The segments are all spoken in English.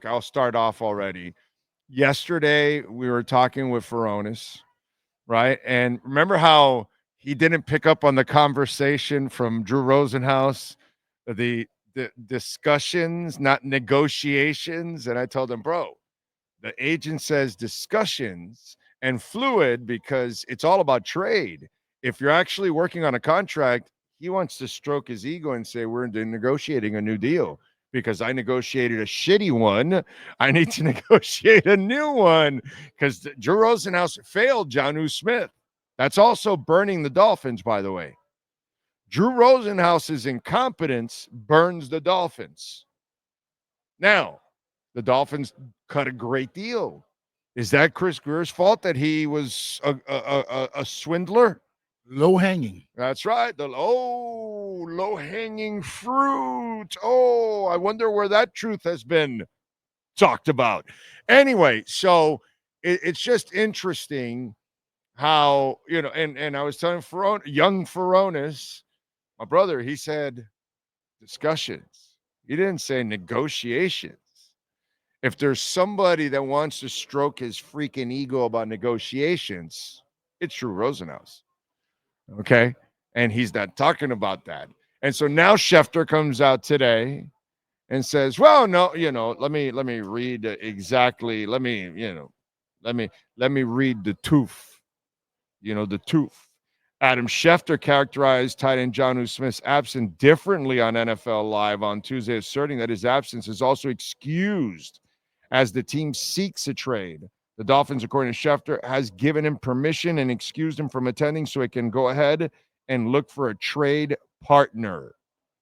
topic. I'll start off already. Yesterday, we were talking with Furones, right? And remember how he didn't pick up on the conversation from Drew Rosenhaus, the discussions, not negotiations. And I told him, bro, the agent says discussions and fluid because it's all about trade. If you're actually working on a contract, he wants to stroke his ego and say, we're negotiating a new deal because I negotiated a shitty one. I need to negotiate a new one because Drew Rosenhaus failed Jonnu Smith. That's also burning the Dolphins, by the way. Drew Rosenhaus's incompetence burns the Dolphins. Now, the Dolphins cut a great deal. Is that Chris Greer's fault that he was a swindler? Low hanging. That's right. Low hanging fruit. Oh, I wonder where that truth has been talked about. Anyway, so it's just interesting how, and I was telling young Furones, my brother, he said discussions. He didn't say negotiations. If there's somebody that wants to stroke his freaking ego about negotiations, it's Drew Rosenhaus. Okay. And he's not talking about that. And so now Schefter comes out today and says, well, no, let me read exactly. Let me read the tooth. The tooth. Adam Schefter characterized tight end Jonnu Smith's absence differently on NFL Live on Tuesday, asserting that his absence is also excused as the team seeks a trade. The Dolphins, according to Schefter, has given him permission and excused him from attending so he can go ahead and look for a trade partner.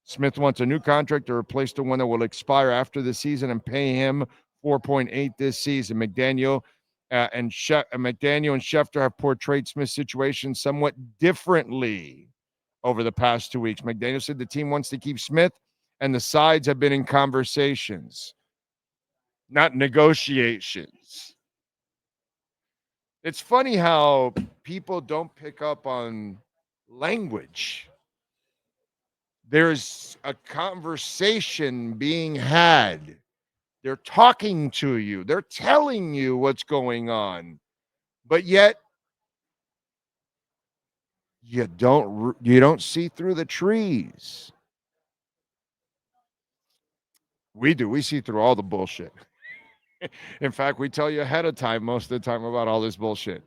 Smith wants a new contract to replace the one that will expire after the season and pay him $4.8 this season. McDaniel and Schefter have portrayed Smith's situation somewhat differently over the past 2 weeks. McDaniel said the team wants to keep Smith, and the sides have been in conversations, not negotiations. It's funny how people don't pick up on language. There's a conversation being had. They're talking to you. They're telling you what's going on. But yet you don't see through the trees. We do. We see through all the bullshit. In fact, we tell you ahead of time most of the time about all this bullshit.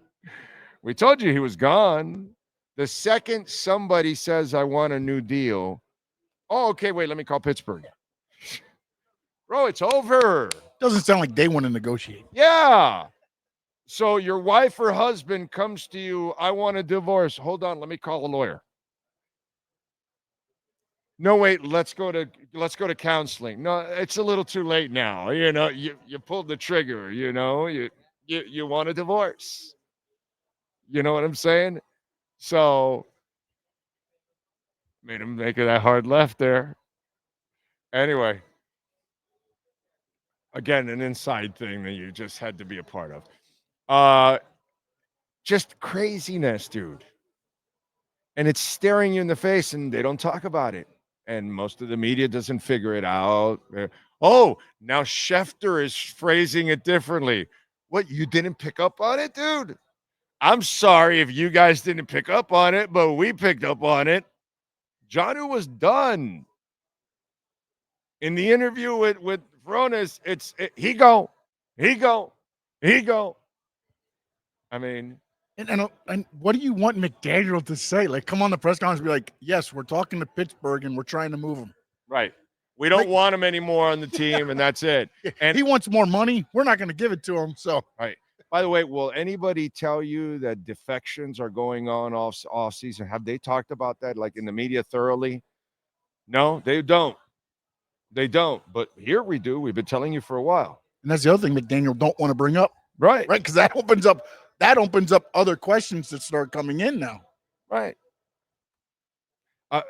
We told you he was gone. The second somebody says, I want a new deal, oh, okay, wait, let me call Pittsburgh. Bro, it's over. Doesn't sound like they want to negotiate. Yeah. So your wife or husband comes to you, I want a divorce. Hold on, let me call a lawyer. No, wait, let's go to counseling. No, it's a little too late now. You pulled the trigger, you want a divorce. You know what I'm saying? So made him make it that hard left there. Anyway, again, an inside thing that you just had to be a part of. Just craziness, dude. And it's staring you in the face, and they don't talk about it. And most of the media doesn't figure it out. Oh, now Schefter is phrasing it differently. What, you didn't pick up on it, dude? I'm sorry if you guys didn't pick up on it, but we picked up on it. Jonnu was done. In the interview with Furones, he go. I mean, and what do you want McDaniel to say? Like, come on the press conference and be like, yes, we're talking to Pittsburgh and we're trying to move him. Right. We don't want him anymore on the team, and that's it. And he wants more money. We're not going to give it to him. So, right. By the way, will anybody tell you that defections are going on off season? Have they talked about that, like in the media, thoroughly? No, they don't. They don't. But here we do. We've been telling you for a while. And that's the other thing McDaniel don't want to bring up. Right. Right. Because that opens up other questions that start coming in now. Right.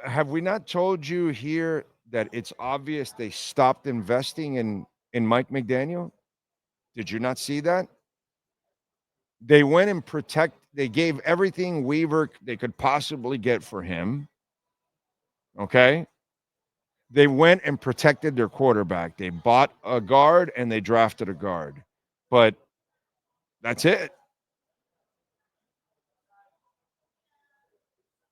Have we not told you here that it's obvious they stopped investing in Mike McDaniel? Did you not see that? They went and they gave everything Weaver they could possibly get for him. Okay. They went and protected their quarterback. They bought a guard and they drafted a guard. But that's it.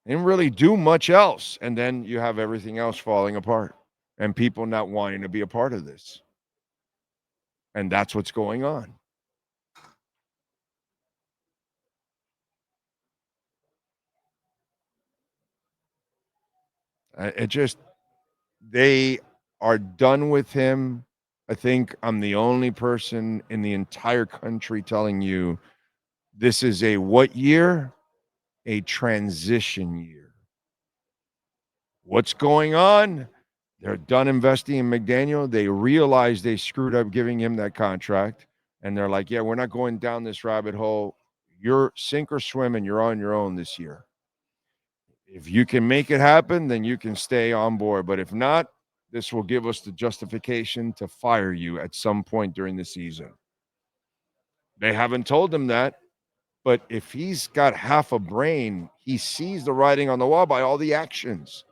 They didn't really do much else. And then you have everything else falling apart and people not wanting to be a part of this. And that's what's going on. They are done with him. I think I'm the only person in the entire country telling you this is a what year? A transition year. What's going on? They're done investing in McDaniel. They realize they screwed up giving him that contract. And they're like, yeah, we're not going down this rabbit hole. You're sink or swim and you're on your own this year. If you can make it happen, then you can stay on board. But if not, this will give us the justification to fire you at some point during the season. They haven't told him that. But if he's got half a brain, he sees the writing on the wall by all the actions.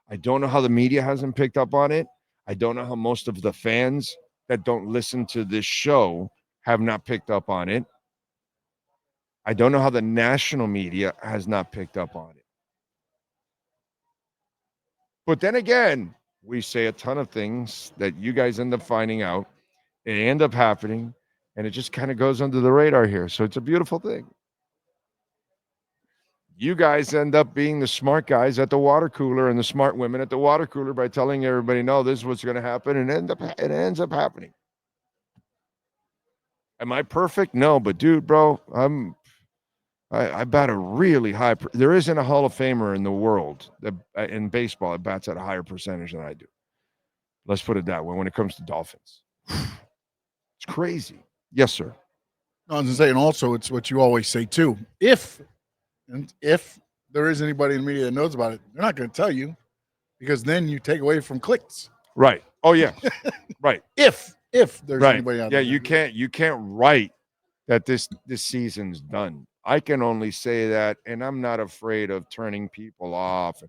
I don't know how the media hasn't picked up on it. I don't know how most of the fans that don't listen to this show have not picked up on it. I don't know how the national media has not picked up on it. But then again, we say a ton of things that you guys end up finding out. They end up happening, and it just kind of goes under the radar here. So it's a beautiful thing. You guys end up being the smart guys at the water cooler and the smart women at the water cooler by telling everybody, no, this is what's going to happen, and it ends up happening. Am I perfect? No, but dude, bro, I bat a really high. There isn't a Hall of Famer in the world that in baseball that bats at a higher percentage than I do. Let's put it that way. When it comes to Dolphins, it's crazy. Yes, sir. I was going to say, and also it's what you always say too. If there is anybody in the media that knows about it, they're not going to tell you because then you take away from clicks. Right. Oh yeah. Right. If there's anybody out there. Yeah, you can't write that this season's done. I can only say that, and I'm not afraid of turning people off.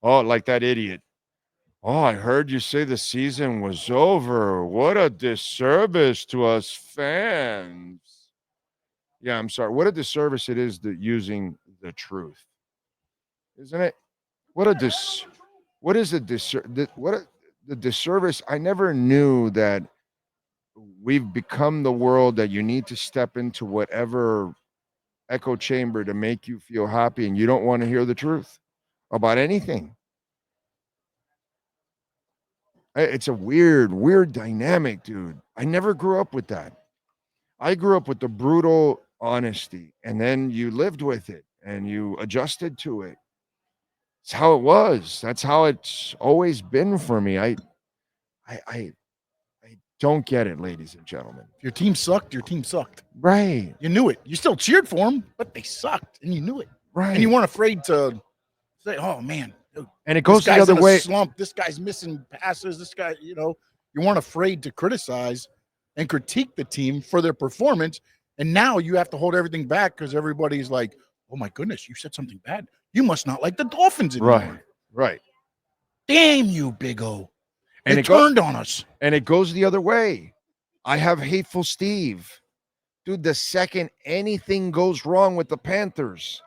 Oh, like that idiot. Oh, I heard you say the season was over. What a disservice to us fans. Yeah, I'm sorry. What a disservice it is that using the truth, isn't it? What is the disservice? I never knew that we've become the world that you need to step into whatever echo chamber to make you feel happy, and you don't want to hear the truth about anything. It's a weird dynamic, dude. I never grew up with that. I grew up with the brutal honesty, and then you lived with it and you adjusted to it. It's how it was. That's how it's always been for me. I don't get it, ladies and gentlemen. If your team sucked, your team sucked. Right. You knew it. You still cheered for them, but they sucked, and you knew it. Right. And you weren't afraid to say, "Oh man." And it goes the other way. Slump. This guy's missing passes. This guy, you weren't afraid to criticize and critique the team for their performance. And now you have to hold everything back because everybody's like, "Oh my goodness, you said something bad. You must not like the Dolphins anymore." Right. Damn you, Big O. And it turned on us. And it goes the other way. I have Hateful Steve. Dude, the second anything goes wrong with the Panthers,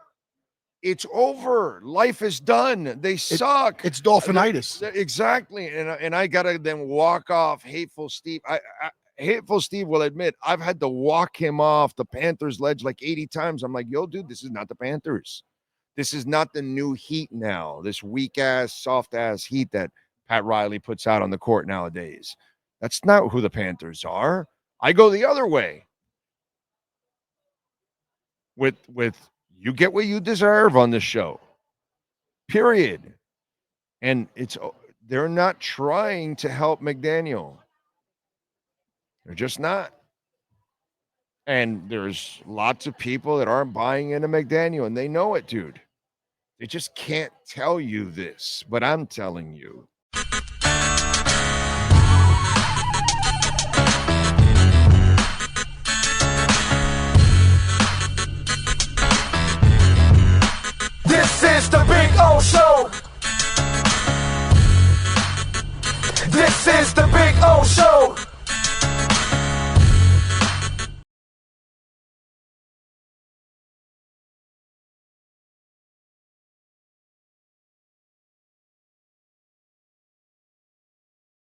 it's over. Life is done. They suck. It's Dolphinitis. Exactly. And I got to then walk off Hateful Steve. Hateful Steve will admit I've had to walk him off the Panthers ledge like 80 times. I'm like, yo, dude, this is not the Panthers. This is not the new Heat now. This weak-ass, soft-ass Heat that Pat Riley puts out on the court nowadays. That's not who the Panthers are. I go the other way. With you get what you deserve on this show. Period. And they're not trying to help McDaniel. They're just not. And there's lots of people that aren't buying into McDaniel, and they know it, dude. They just can't tell you this, but I'm telling you. This is the